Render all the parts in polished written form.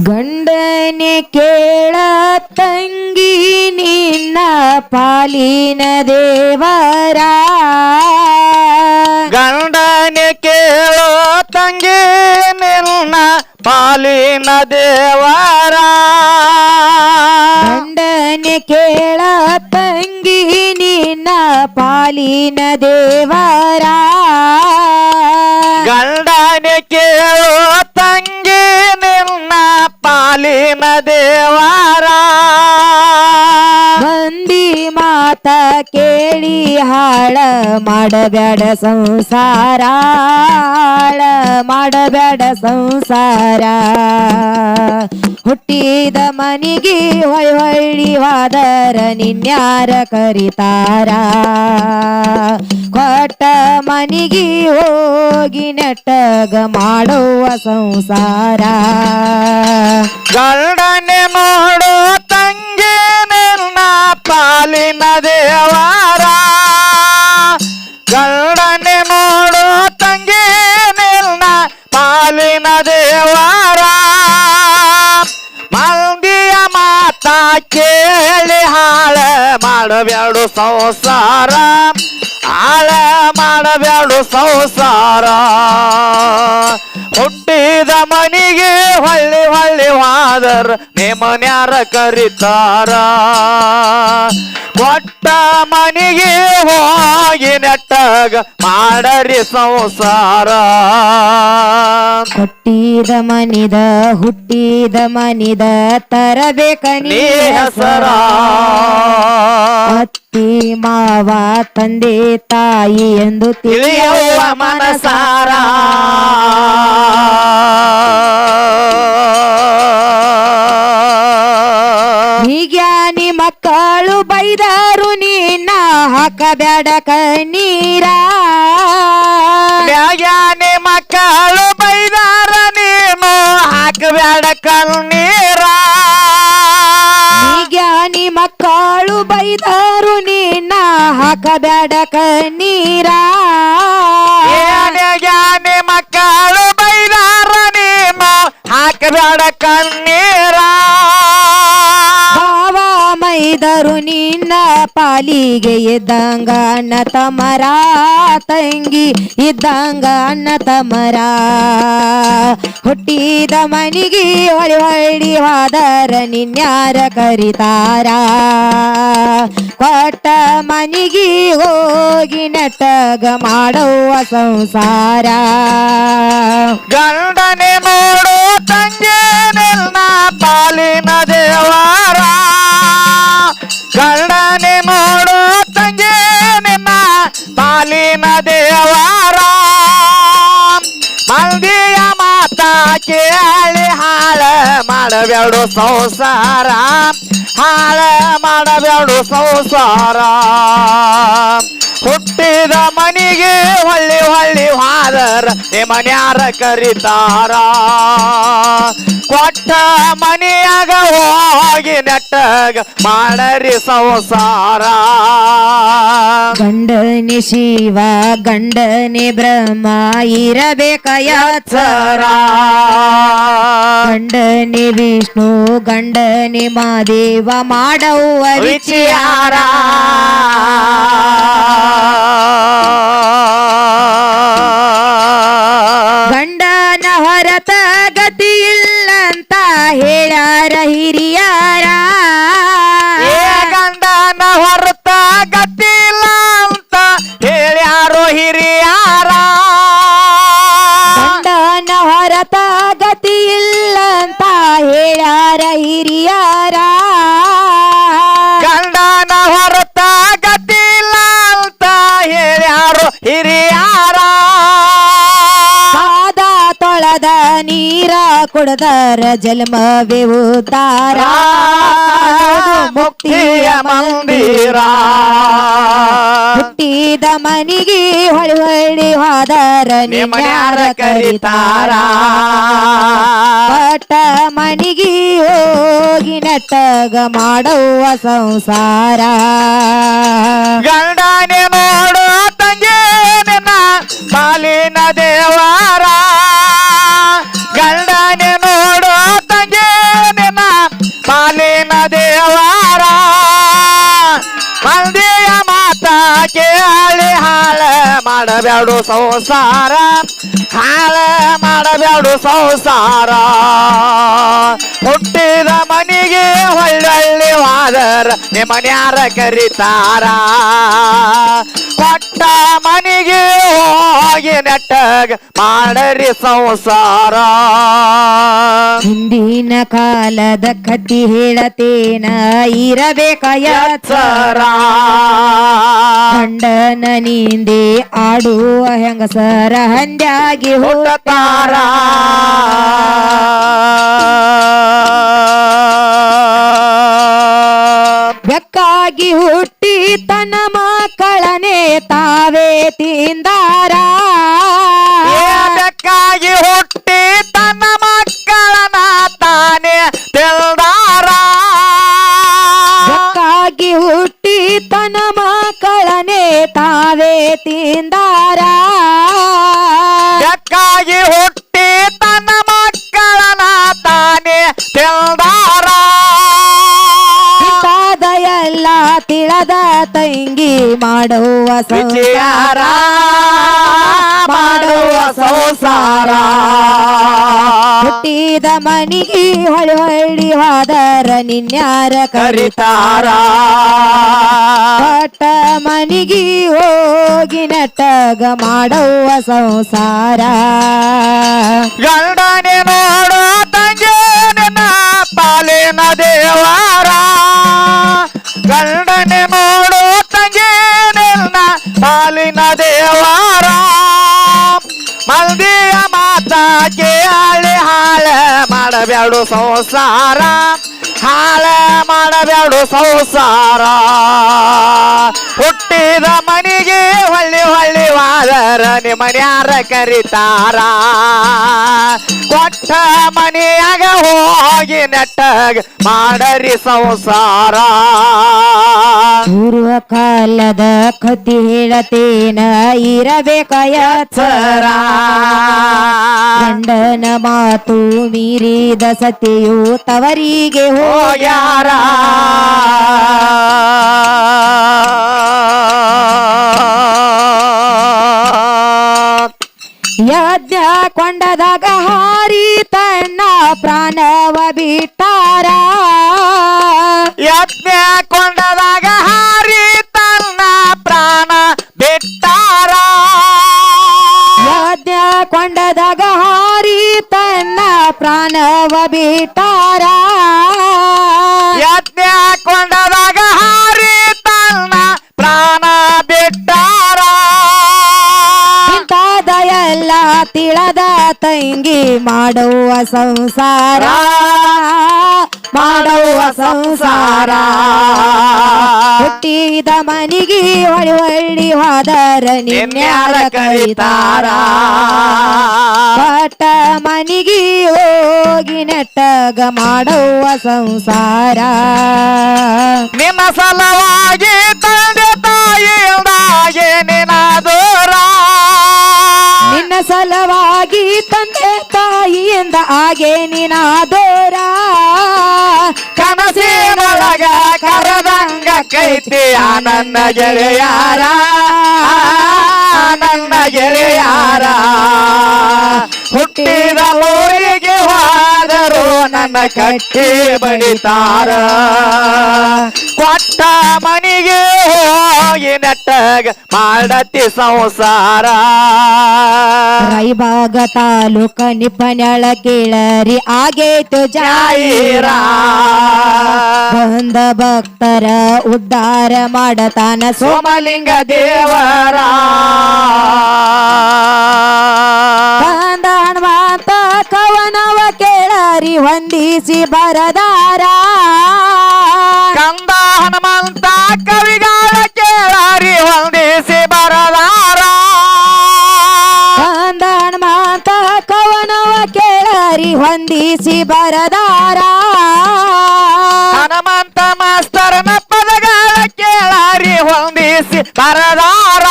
ಗಂಡನೆ ಕೇಳ ತಂಗಿ ನಿನ್ನ ಪಾಲಿನ ದೇವರ ಗಂಡನೆ ಕೇಳೋ ತಂಗಿ ನಿನ್ನ ಪಾಲಿನ ದೇವರ ಗಂಡನೆ ಕೇಳ ತಂಗಿ ನಿನ್ನ ಪಾಲಿನ ದೇವರ ಗಂಡನೆ ಕೇಳೋ ತಂಗಿ ನಿನ್ನ ಪಾಲಿನ ದೇವರ ಮಂದಿ ಮಾತ ಕೇಳಿ ಹಾಳ ಮಾಡಬೇಡ ಸಂಸಾರ ಹಾಳ ಮಾಡಬೇಡ ಸಂಸಾರ ಹುಟ್ಟಿದ ಮನಿಗೆ ಹೊಳ್ಳಿ ಹೋದರ ನಿನ್ಯಾರ ಕರಿತಾರ ಕೊಟ್ಟ ಮನಿಗೆ ಹೋಗಿ ನೆಟ್ಟಗ ಮಾಡುವ ಸಂಸಾರ ಗಂಡನೆ ನೋಡು ತಂಗಿ ನಿನ್ನ ಪಾಲಿನ ದೇವರ ಗಂಡನೆ ನೋಡು ತಂಗಿ ನಿನ್ನ ಪಾಲಿನ ದೇವರ ಮಂದಿಯ ಮಾತ ಕೇಳಿ ಹಾಳ ಮಾಡಬೇಡು ಸಂಸಾರ ಹಾಳ ಮಾಡಬೇಡು ಸಂಸಾರ ಹುಟ್ಟಿದ ಮನಿಗೆ ಹೊಳ್ಳಿ ಹೋದರ ನಿಮ್ಮನ್ಯಾರ ಕರಿತಾರ ಕೊಟ್ಟ ಮನಿಗೆ ಹೋಗಿ ನೆಟ್ಟಗ ಮಾಡರಿ ಸಂಸಾರ ಹುಟ್ಟಿದ ಮನಿದ ಹುಟ್ಟಿದ ಮನಿದ ತರಬೇಕ ನೀ ಹೆಸರ ಅತ್ತಿ ಮಾವ ತಂದೆ ತಾಯಿ ಎಂದು ತಿಳಿಯುವ ಮನಸಾರ ಜ್ಞಾನಿ ಮಕ್ಕಳು ಬೈದಾರು ನಿನ್ನ ಹಾಕಬೇಡ ಕಣ್ಣೀರ ಜ್ಞಾನಿ ಮಕ್ಕಳು ಬೈದಾರ ನೀನು ಹಾಕಬೇಡ ಕಣ್ಣೀರ ಜ್ಞಾನಿ ಮಕ್ಕಳು ಬೈದಾರು ನಿನ್ನ ಹಾಕಬೇಡ ಕಣ್ಣೀರ ಜ್ಞಾನಿ ಮಕ್ಕಳು ಬೈದಾರ ನೀನು ಹಾಕಬೇಡ ಕಣ್ಣೀರ ಭಾವ ಮೈದರು ನಿನ್ನ ಪಾಲಿಗೆ ಇದ್ದಂಗ ಅಣ್ಣ ತಮರ ತಂಗಿ ಇದ್ದಂಗ ಅಣ್ಣ ತಮರ ಹುಟ್ಟಿದ ಮನಿಗೆ ಹೊಳ್ಳಿ ಹೋದರ ನಿನ್ಯಾರ ಕರಿತಾರ ಕೊಟ್ಟ ಮನಿಗೆ ಹೋಗಿ ನೆಟ್ಟಗ ಮಾಡುವ ಸಂಸಾರ ಗಂಡನೆ ನೋಡು ತಂಗಿ ನಿನ್ನ ಪಾಲಿನ ದೇವರ ಗಂಡನೆ ನೋಡು ತಂಗಿ ನಿನ್ನ ಪಾಲಿನ ದೇವರ ಮಂದಿಯ ಮಾತ ಕೇಳಿ ಹಾಳ ಮಾಡಬೇಡು ಸಂಸಾರ ಹಾಳ ಮಾಡಬೇಡು ಸಂಸಾರ ಹುಟ್ಟಿದ ಮನಿಗೆ ಹೊಳ್ಳಿ ಹೋದರ ನಿಮ್ಮನ್ಯಾರ ಕರಿತಾರ ಕೊಟ್ಟ ಮನಿಯಾಗ ಹೋಗಿ ನೆಟ್ಟಗ ಮಾಡರಿ ಸಂಸಾರ ಗಂಡನೆ ಶಿವ ಗಂಡನೆ ಬ್ರಹ್ಮ ಇರಬೇಕ ಯಾಚರ ಗಂಡನೆ ವಿಷ್ಣು ಗಂಡನೆ ಮಾದೇವ ಮಾಡವ್ವ ವಿಚಾರ ಗಂಡನ ಹೊರತ ಗತಿ ಇಲ್ಲಂತ ಹೇಳ್ಯಾರ ಹಿರಿಯಾರ ಗಂಡನ ಹೊರತ ಗತಿಲ್ಲ ಅಂತ ಹೇಳ್ಯಾರೋ ಹಿರಿಯಾರ ಗಂಡನ ಹೊರತ ಗತಿ ಇಲ್ಲಂತ ಹೇಳ್ಯಾರ ಹಿರಿಯಾರ ಗಂಡನ ಹೊರತ ಗತಿಲ್ಲ ಅಂತ ಹೇಳ್ಯಾರೋ ಹಿರಿಯಾರ ಪಾದ ತೊಳೆದ ನೀರ ಕುಡದರ ಜನ್ಮವೇ ಉದ್ಧಾರ ಮುಕ್ತಿಯ ಮಂದಿರ ಹುಟ್ಟಿದ ಮನಿಗೆ ಹೊಳ್ಳಿ ಹೋದರ ನಿನ್ಯಾರ ಕರಿತಾರ ಕೊಟ್ಟ ಮನಿಗೆ ಹೋಗಿ ನೆಟ್ಟಗ ಮಾಡುವ ಸಂಸಾರ ಗಂಡನೆ ನೋಡು ತಂಗಿ ನಿನ್ನ ಪಾಲಿನ ದೇವರ ಗಂಡನೆ ನೋಡು ತಂಗಿ ಮಾಡಬ್ಯಾಡು ಸಂಸಾರ ಹಾಳ ಮಾಡಬ್ಯಾಡು ಸಂಸಾರ ಹುಟ್ಟಿದ ಮನಿಗೆ ಒಳ್ಳೊಳ್ಳೆ ವಾದರ ನಿಮ್ಮನ್ಯಾರ ಕರಿತಾರ ಕೊಟ್ಟ ಮನಿಗೆ ಹೋಗಿ ನೆಟ್ಟಗ ಮಾಡರಿ ಸಂಸಾರ ಹಿಂದಿನ ಕಾಲದ ಕತ್ತಿ ಹೇಳತೇನ ಇರಬೇಕ ಎಚ್ಚರ ಗಂಡನ ನಿಂದೆ ಆಡುವ ಹೆಂಗಸರ ಹಂದ್ಯಾಗಿ ಹುಟ್ಟತಾರ ಬೆಕ್ಕಾಗಿ ಹುಟ್ಟಿ ತನ್ನ ಮಕ್ಕಳನೆ ತಾವೇ ತಿಂದಾರ ಬೆಕ್ಕಾಗಿ ಹುಟ್ಟಿ ತನ್ನ ಮಕ್ಕಳನ ತಾನೇ ತಿಳ್ದಾರ ಬೆಕ್ಕಾಗಿ ಹುಟ್ಟಿ ತನ್ನ ಮಕ್ಕಳನೆ ತಾವೇ ತಿಂದಾರ ಬೆಕ್ಕಾಗಿ ಹುಟ್ಟಿ ತನ್ನ ಮಕ್ಕಳನ ತಾನೇ ತಿಳ್ದಾರ ಇಂತಾದ ಎಲ್ಲ ತಿಳದ ತಂಗಿ ಮಾಡುವ ವಿಚಾರ ಮಾಡುವ ಸಂಸಾರ ಹುಟ್ಟಿದ ಮನಿಗೆ ಹೊಳಿ ಹೊಳ್ಳಿ ಹೋದರ ನಿನ್ಯಾರ ಕರಿತಾರ ಕೊಟ್ಟ ಮನಿಗೆ ಹೋಗಿ ನೆಟ್ಟಗ ಮಾಡುವ ಸಂಸಾರ ಗಂಡನೆ ನೋಡು ತಂಗಿ ನಿನ್ನ ಪಾಲಿನ ದೇವರ ಗಂಡನೆ ನೋಡು ತಂಗಿ ನಿನ್ನ ಪಾಲಿನ ದೇವರ ಮಂದಿಯ ಮಾತ ಕೇಳಿ ಹಾಳ ಮಾಡಬ್ಯಾಡು ಸಂಸಾರ ಹಾಳ ಮಾಡಬ್ಯಾಡು ಸಂಸಾರ ಹುಟ್ಟಿದ ಮನಿಗೆ ಹೊಳ್ಳಿ ಹೊಳ್ಳಿ ವಾದರ ನಿಮ್ಮನ್ಯಾರ ಕರಿತಾರ ಕೊಟ್ಟ ಮನೆಯಾಗ ಹೋಗಿ ನೆಟ್ಟಗ ಮಾಡರಿ ಸಂಸಾರ ಪೂರ್ವ ಕಾಲದ ಕತ್ತಿ ಹೇಳತೇನ ಇರಬೇಕ ಎಚ್ಚರ ಗಂಡನ ಮಾತು ಮೀರಿದ ಸತಿಯು ತವರಿಗೆ ಹೋಗ್ಯಾರ ಯಜ್ಞ ಕೊಂಡದಾಗ ಹಾರಿ ತನ್ನ ಪ್ರಾಣವ ಬಿಟ್ಟಾರ ಯಜ್ಞ ಕೊಂಡದಾಗ ಹಾರಿ ತನ್ನ ಪ್ರಾಣ ಬಿಟ್ಟಾರ ಯಜ್ಞ ಕೊಂಡದಾಗ ಹಾರಿ ತನ್ನ ಪ್ರಾಣವ ಬಿಟ್ಟಾರ ಯಜ್ಞ ಕೊಂಡದಾಗ ಹಾರಿ ತನ್ನ ಪ್ರಾಣ ಬಿಟ್ಟಾರ ಇಂತಾದ ಎಲ್ಲ ತಿಳದ ತಂಗಿ ಮಾಡುವ ಸಂಸಾರ ಮಾಡುವ ಸಂಸಾರ ಹುಟ್ಟಿದ ಮನಿಗೆ ಹೊಳಿ ಹೊಳ್ಳಿ ಹೋದರ ನಿನ್ಯಾರ ಕರಿತಾರ ಕೊಟ್ಟ ಮನಿಗೆ ಹೋಗಿ ನೆಟ್ಟಗ ಮಾಡುವ ಸಂಸಾರ ನಿನ್ನ ಸಲವಾಗಿ ತಂದೆ ತಾಯಿಯಿಂದಾಗಿ ನಿನ್ನ ದೂರ ನಿನ್ನ ಸಲವಾಗಿ ತಂದೆ ತಾಯಿಯಿಂದ ಹಾಗೆ ನಿನಾದೋರ ಕನಸಿನೊಳಗ ಕರೆದಂಗ ಕೈತಿ ನನ್ನ ಗೆಳೆಯಾರ ನನ್ನ ಗೆಳೆಯಾರ ಹುಟ್ಟಿದ ಊರಿಗೆ ಹೋದರು ನನ್ನ ಕಟ್ಟಿ ಬಡಿತಾರ ಕೊಟ್ಟ ಮನಿಗೆ ಹೋಗಿ ನೆಟ್ಟಗ ಮಾಡತಿ ಸಂಸಾರ ರಾಯಬಾಗ ತಾಲೂಕ ನಿಪನಳ ಕೇಳರಿ ಆಗೇತು ಜಾಯಿರ ಬಂದ ಭಕ್ತರ ಉದ್ಧಾರ ಮಾಡತಾನ ಸೋಮಲಿಂಗ ದೇವರ ಬಂದ ಹನುಮಂತ ಕವನವ ಕೇಳರಿ ಹೊಂದಿಸಿ ಬರದಾರ ಕಂದ ಹನುಮಂತ ಕವಿಗಾಳ ಕೇಳಾರಿ ಹೊಂದಿಸಿ ಬರದಾರ ಬಂದ ಹನುಮಂತ ಕವನವ ಕೇಳರಿ ಹೊಂದಿಸಿ ಬರದಾರ ಹನುಮಂತ ಮಾಸ್ತರನ ಪದಗಳ ಕೇಳಾರಿ ಹೊಂದಿಸಿ ಬರದಾರ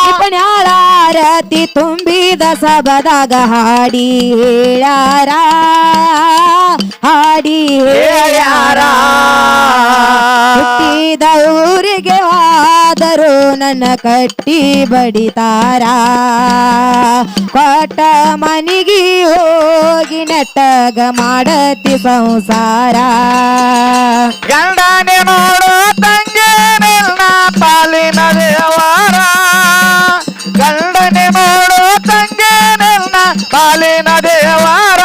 ನಿಪನ್ಯಾಳ ಆರತಿ ತುಂಬಿದ ಸಬದಾಗ ಹಾಡಿ ಹೇಳ್ಯಾರ ಹಾಡಿ ಹೇಳ್ಯಾರ. ಹುಟ್ಟಿದ ಊರಿಗೆ ಆದರೂ ನನ್ನ ಕಟ್ಟಿ ಬಡಿತಾರ ಕೊಟ್ಟ ಮನಿಗೆ ಹೋಗಿ ನೆಟ್ಟಗ ಮಾಡತಿ ಸಂಸಾರ ಗಂಡನೆ ನೋಡು ತಂಗಿ ನಿನ್ನ ಪಾಲಿನ ದೇವರ ಗಂಡನೆ ನೋಡು ತಂಗಿ ನಿನ್ನ ಪಾಲಿನ ದೇವರ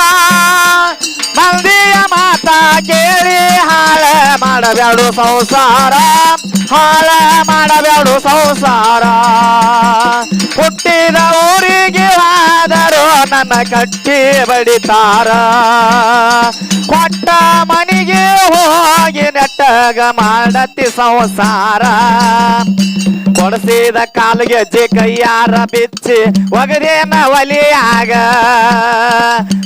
ಮಂದಿಯ ಮಾತ ಕೇಳಿ ಹಾಳ ಮಾಡಬ್ಯಾಡು ಸಂಸಾರ ಹಾಳ ಮಾಡಬ್ಯಾಡು ಸಂಸಾರ ಹುಟ್ಟಿದ ಊರಿಗೆ ಆದರೂ ನನ್ನ ಕಟ್ಟಿ ಬಡಿತಾರ ಕೊಟ್ಟ ಮನಿಗೆ ಹೋಗಿ ನೆಟ್ಟಗ ಮಾಡತಿ ಸಂಸಾರ ಕೊಡಿಸಿದ ಕಾಲಿಗೆ ಅಜ್ಜಿ ಕೈಯಾರ ಬಿಚ್ಚಿ ಒಗದೇನ ಒಲಿಯಾಗ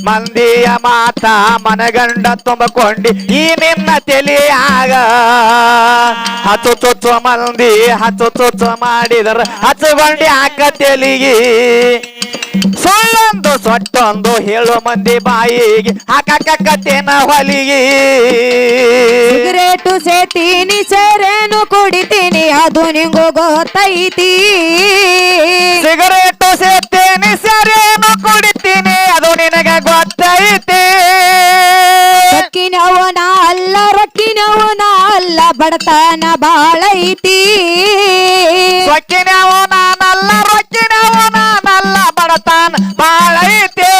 ಮಂದಿಯ ಮಾತ ಮನಗಂಡ ತುಂಬಿಕೊಂಡಿ ಈ ನಿನ್ನ ತಲೆಯಾಗ ಹಚ್ಚು ಚುಚ್ಚು ಮಂದಿ ಹಚ್ಚು ಚುಚ್ಚು ಮಾಡಿದ್ರ ಹಚ್ಚುಗೊಂಡಿ ಹಾಕ ತೆಲಿಗಿ ಸುಳ್ಳೊಂದು ಸೊಟ್ಟೊಂದು ಹೇಳು ಮಂದಿ ಬಾಯಿಗೆ ಹಾಕಕ್ಕತ್ತೇನ ಹೊಲಿಗೆ ಸಿಗರೇಟು ಸೇತೀನಿ ಸೆರೇನು ಕುಡಿತೀನಿ ಅದು ನಿಂಗು ಗೊತ್ತೈತಿ ಸಿಗರೇಟು ಸೇತೇನಿ ಸರೇನು ಕುಡಿತೀನಿ ಅದು ನಿನಗೆ ಗೊತ್ತೈತಿ ರೊಕ್ಕಿನವನ ಅಲ್ಲ ರೊಕ್ಕಿನವನ ಅಲ್ಲ ಬಡತನ ಬಾಳೈತಿ ಸೊಕ್ಕಿನವು ನಾನಲ್ಲ ರೊಕ್ಕಿನವು ನಾನಲ್ಲ ಬಡತಾನ ಬಾಳೈತಿ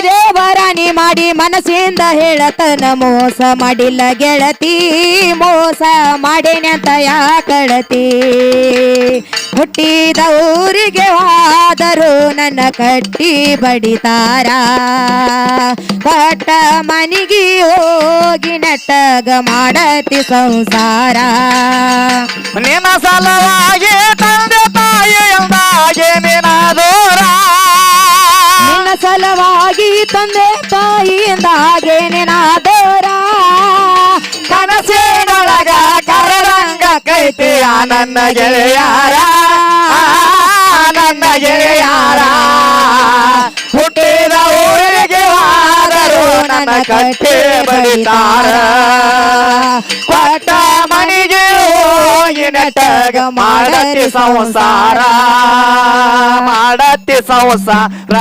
ದೇವರಾಣಿ ಮಾಡಿ ಮನಸ್ಸಿಂದ ಹೇಳತನ ಮೋಸ ಮಾಡಿಲ್ಲ ಗೆಳತಿ ಮೋಸ ಮಾಡಿನಂತ ಯಾಕಳತಿ ಹುಟ್ಟಿದ ಊರಿಗೆ ಹೋದರೂ ನನ್ನ ಕಟ್ಟಿ ಬಡಿತಾರ ಕೊಟ್ಟ ಮನಿಗೆ ಹೋಗಿ ನೆಟ್ಟಗ ಮಾಡತಿ ಸಂಸಾರ ನಿನ್ನ ಸಲವಾಗಿ ತಂದೆ ತಾಯಿ ಎಂದಾಗೆ ನಿನಾದೂರ ನಿನ್ನ ಸಲವಾಗಿ ತಂದೆ ತಾಯಿಯಿಂದ ಹಾಗೆ ನಿನಾದೋರ ಕನಸಿನೊಳಗ ಕರರಂಗ ಕೈತಿ ನನ್ನ ಗೆಳೆಯಾರ ನನ್ನ ಗೆಳೆಯಾರ ಹುಟ್ಟಿದ ಊರಿಗೆ ಹೋದರೂ ನನ್ನ ಕಟ್ಟಿ ಬಡಿತಾರ ಕೊಟ್ಟ ಮನಿಗೆ ಹೋಗಿ ನೆಟ್ಟಗ ಮಾಡತಿ ಸಂಸಾರ ಮಾಡತಿ ಸಂಸಾರ